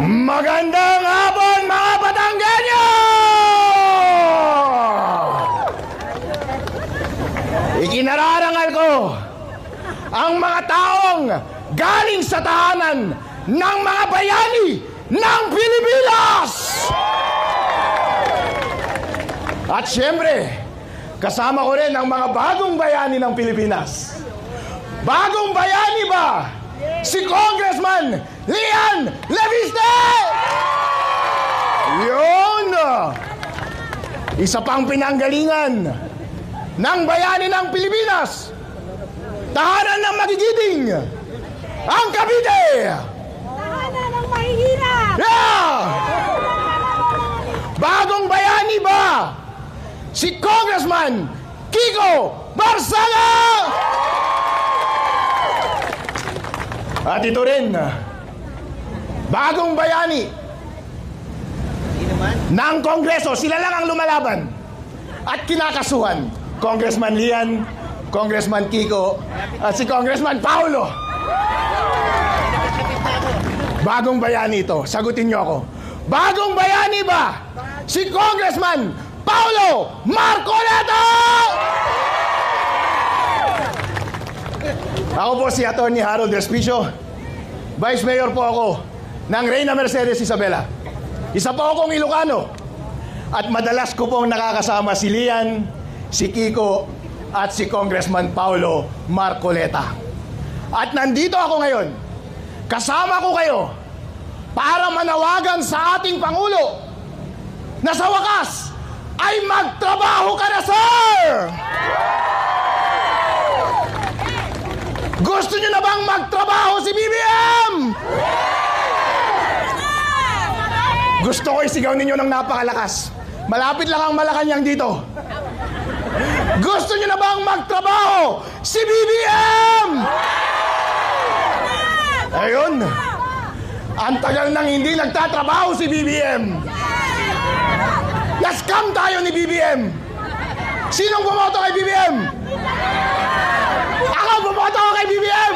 Magandang hapon mga Batanggenyo! Ikinararangal ko ang mga taong galing sa tahanan ng mga bayani ng Pilipinas! At siyempre, kasama ko rin ang mga bagong bayani ng Pilipinas. Bagong bayani ba? Si Congressman Lian Leviste! Yun! Isa pang pinanggalingan ng bayani ng Pilipinas. Tahanan ng magigiting. Ang Cavite! Tahanan ng mahihirap! Yeah! Bagong bayani ba? Si Congressman Kiko Barsaga! At ito rin, bagong bayani ng Kongreso. Sila lang ang lumalaban at kinakasuhan. Congressman Lian, Congressman Kiko, at si Congressman Paulo. Bagong bayani ito. Sagutin niyo ako. Bagong bayani ba? Si Congressman Paulo Marcoleta! Ako po si Atty. Harold Respicio. Vice Mayor po ako ng Reyna Mercedes Isabela. Isa po akong Ilocano. At madalas ko pong nakakasama si Lian, si Kiko, at si Congressman Paulo Marcoleta. At nandito ako ngayon, kasama ko kayo para manawagan sa ating Pangulo na sa wakas ay magtrabaho ka na, sir! Gusto nyo na bang magtrabaho si BBM? Gusto ko isigaw ninyo ng napakalakas. Malapit lang ang Malacanang dito. Gusto nyo na bang magtrabaho si BBM? Ayun. Ang tagal nang hindi nagtatrabaho si BBM. Na-scam tayo ni BBM. Sinong bumoto kay BBM? Ako bumoto ako kay BBM!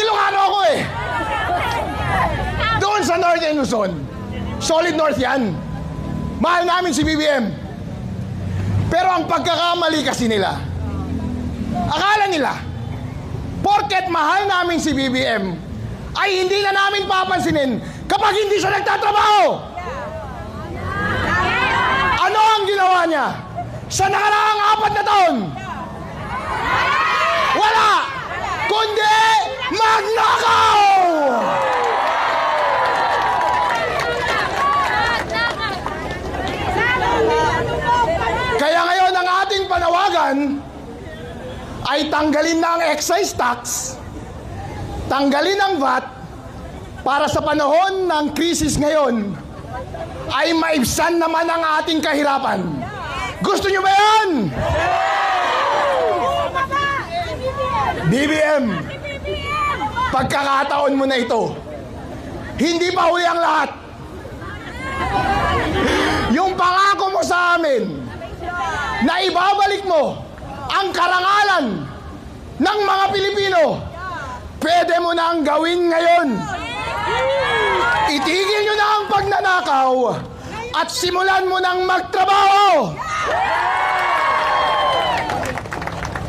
Ilocano ako eh. Doon sa North and Luzon. Solid North yan. Mahal namin si BBM. Pero ang pagkakamali kasi nila, akala nila, porket mahal namin si BBM, ay hindi na namin papansinin kapag hindi siya nagtatrabaho. Ano ang ginawa niya? Sa nakaraang 4 na taon, wala, kundi magnakaw! Kaya ngayon ang ating panawagan ay tanggalin na ang excise tax, tanggalin ang VAT, para sa panahon ng krisis ngayon ay maibsan naman ang ating kahirapan. Gusto nyo ba yan? BBM, pagkakataon mo na ito. Hindi pa huli ang lahat. Yung pangako mo sa amin na ibabalik mo ang karangalan ng mga Pilipino, pwede mo na ang gawin ngayon. Itigil nyo na ang pagnanakaw at simulan mo nang magtrabaho.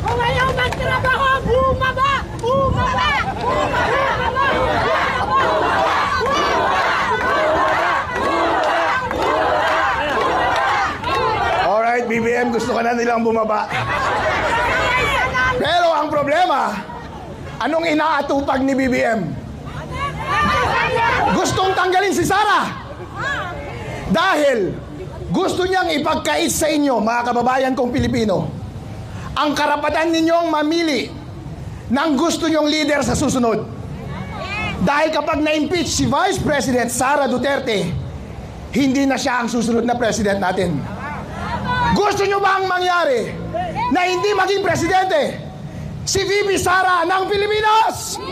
Kung ayaw magtrabaho, bumaba! Bumaba! Bumaba! Alright, BBM, gusto ka na nilang bumaba. Pero ang problema, anong inaatupag ni BBM? Gustong tanggalin si Sara. Dahil gusto niyang ipagkait sa inyo, mga kababayan kong Pilipino, ang karapatan ninyong mamili ng gusto nyong leader sa susunod. Dahil kapag na-impeach si Vice President Sara Duterte, hindi na siya ang susunod na president natin. Gusto nyo ba ang mangyari na hindi maging presidente si VP Sara ng Pilipinas?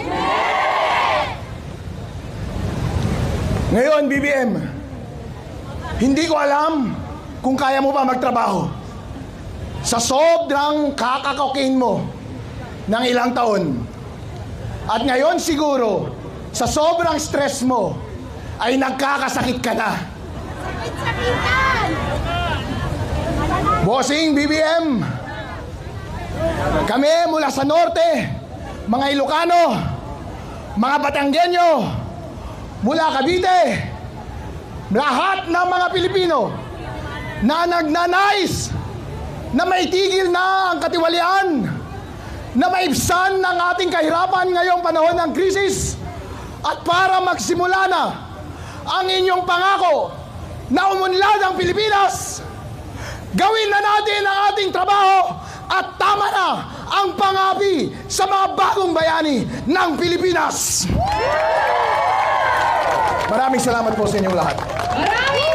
Ngayon, BBM, hindi ko alam kung kaya mo ba magtrabaho. Sa sobrang kakakakokain mo ng ilang taon. At ngayon siguro, sa sobrang stress mo, ay nagkakasakit ka na. Sakit-sakitan! Bossing BBM, kami mula sa norte, mga Ilocano, mga Batanggenyo, mula Cavite, lahat ng mga Pilipino na nagnanais na maitigil na ang katiwalian, na maibsan ng ating kahirapan ngayong panahon ng krisis, at para magsimula na ang inyong pangako na umunlad ang Pilipinas. Gawin na natin ang ating trabaho at tama na ang pangapi sa mga bagong bayani ng Pilipinas. Maraming salamat po sa inyong lahat. Maraming